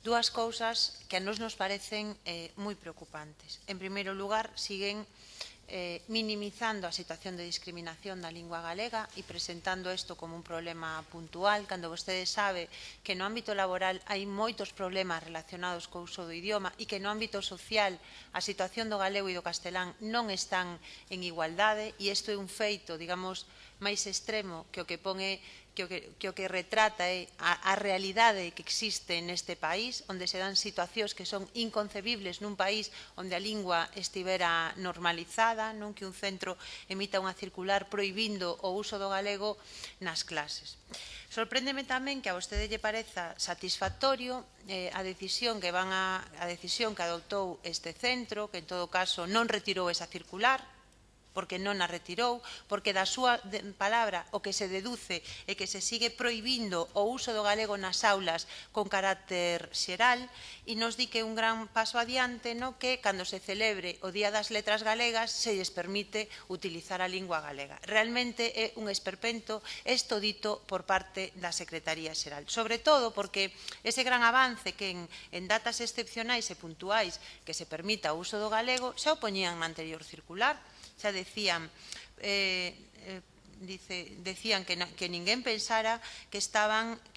Dúas cousas que a nos parecen moi preocupantes. En primeiro lugar, siguen minimizando a situación de discriminación da lingua galega e presentando isto como un problema puntual, cando vostede sabe que no ámbito laboral hai moitos problemas relacionados co uso do idioma e que no ámbito social a situación do galego e do castelán non están en igualdade, e isto é un feito, digamos, máis extremo que o que pone que o que retrata é a realidade que existe neste país, onde se dan situacións que son inconcebibles nun país onde a lingua estivera normalizada, non que un centro emita unha circular proibindo o uso do galego nas clases. Sorpréndeme tamén que a vostede lle pareza satisfactorio a decisión que adoptou este centro, que en todo caso non retirou esa circular, porque non a retirou, porque da súa palabra o que se deduce é que se sigue proibindo o uso do galego nas aulas con carácter xeral, e nos di que é un gran paso adiante que cando se celebre o Día das Letras Galegas se lles permite utilizar a lingua galega. Realmente é un esperpento isto dito por parte da Secretaría Xeral, sobre todo porque ese gran avance que en datas excepcionais e puntuais que se permita o uso do galego xa o poñían na anterior circular. Xa decían que ninguén pensara que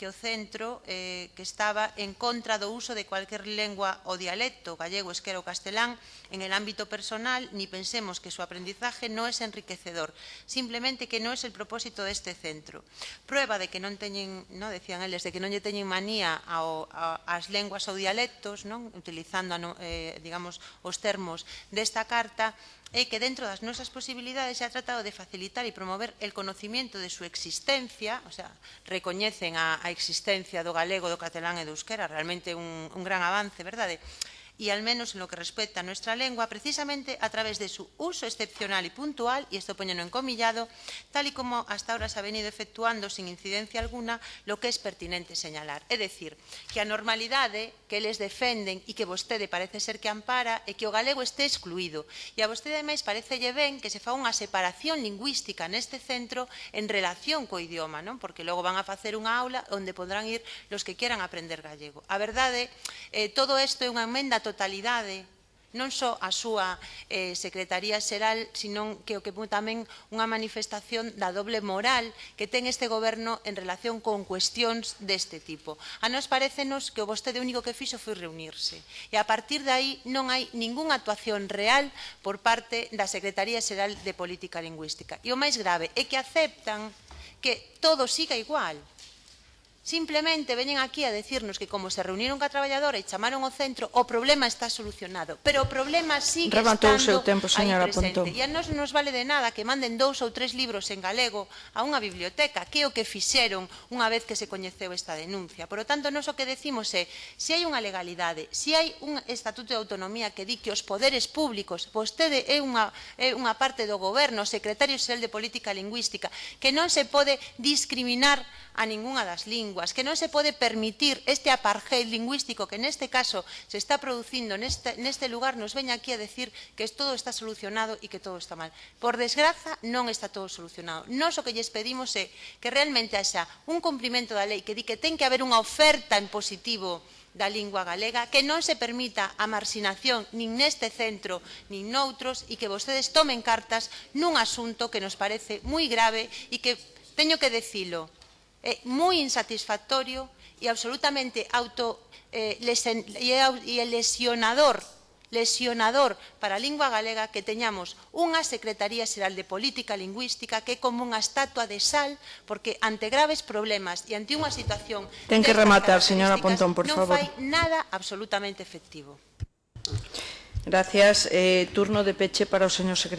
o centro que estaba en contra do uso de cualquier lengua o dialecto, gallego, euskera ou castelán, en el ámbito personal, ni pensemos que su aprendizaje no es enriquecedor, simplemente que no es el propósito de este centro. Prueba de que non teñen, decían eles, de que non lle teñen manía ás lenguas ou dialectos, utilizando, digamos, os termos desta carta, é que dentro das nosas posibilidades se ha tratado de facilitar e promover el conocimiento de su existencia, o sea, recoñecen a existencia do galego, do catalán e do euskera, realmente un gran avance, verdade? Y al menos en lo que respecta a nuestra lengua, precisamente a través de su uso excepcional y puntual, y esto poñeno encomillado, tal y como hasta ahora se ha venido efectuando sin incidencia alguna, lo que es pertinente señalar. É dicir, que a normalidade que eles defenden e que vostede parece ser que ampara é que o galego este excluído. E a vostede, ademais, parecelle ben que se fa unha separación lingüística neste centro en relación co idioma, porque logo van a facer unha aula onde podrán ir los que quieran aprender gallego. A verdade, todo isto é unha emenda totalidade, non só a súa Secretaría Xeral, sino que o que tamén unha manifestación da doble moral que ten este goberno en relación con cuestións deste tipo. A nos parécenos que o vostede único que fixo foi reunirse, e a partir de aí non hai ningunha actuación real por parte da Secretaría Xeral de Política Lingüística. E o máis grave é que aceptan que todo siga igual. Simplemente veñen aquí a decirnos que como se reunieron ca traballadora e chamaron ao centro, o problema está solucionado. Pero o problema sigue estando aí presente. E a nos vale de nada que manden 2 ou 3 libros en galego a unha biblioteca, que é o que fixeron unha vez que se coñeceu esta denuncia. Por lo tanto, nos o que decimos é, se hai unha legalidade, se hai un estatuto de autonomía que di que os poderes públicos, vostede é unha parte do goberno, secretario xeral de Política Lingüística, que non se pode discriminar a ningunha das linguas, que non se pode permitir este apartheid lingüístico que neste caso se está producindo neste lugar, nos veña aquí a decir que todo está solucionado e que todo está mal. Por desgraza, non está todo solucionado. Nós o que lles pedimos é que realmente haxa un cumprimento da lei que di que ten que haber unha oferta en positivo da lingua galega, que non se permita a marxinación nin neste centro nin noutros, e que vostedes tomen cartas nun asunto que nos parece moi grave e que, teño que dicilo, é moi insatisfactorio e absolutamente lesionador para a lingua galega que teñamos unha Secretaría Xeral de Política Lingüística que é como unha estatua de sal, porque ante graves problemas e ante unha situación ten que rematar, señora Pontón, por favor. Non fai nada absolutamente efectivo. Gracias. Turno de peche para o señor secretario.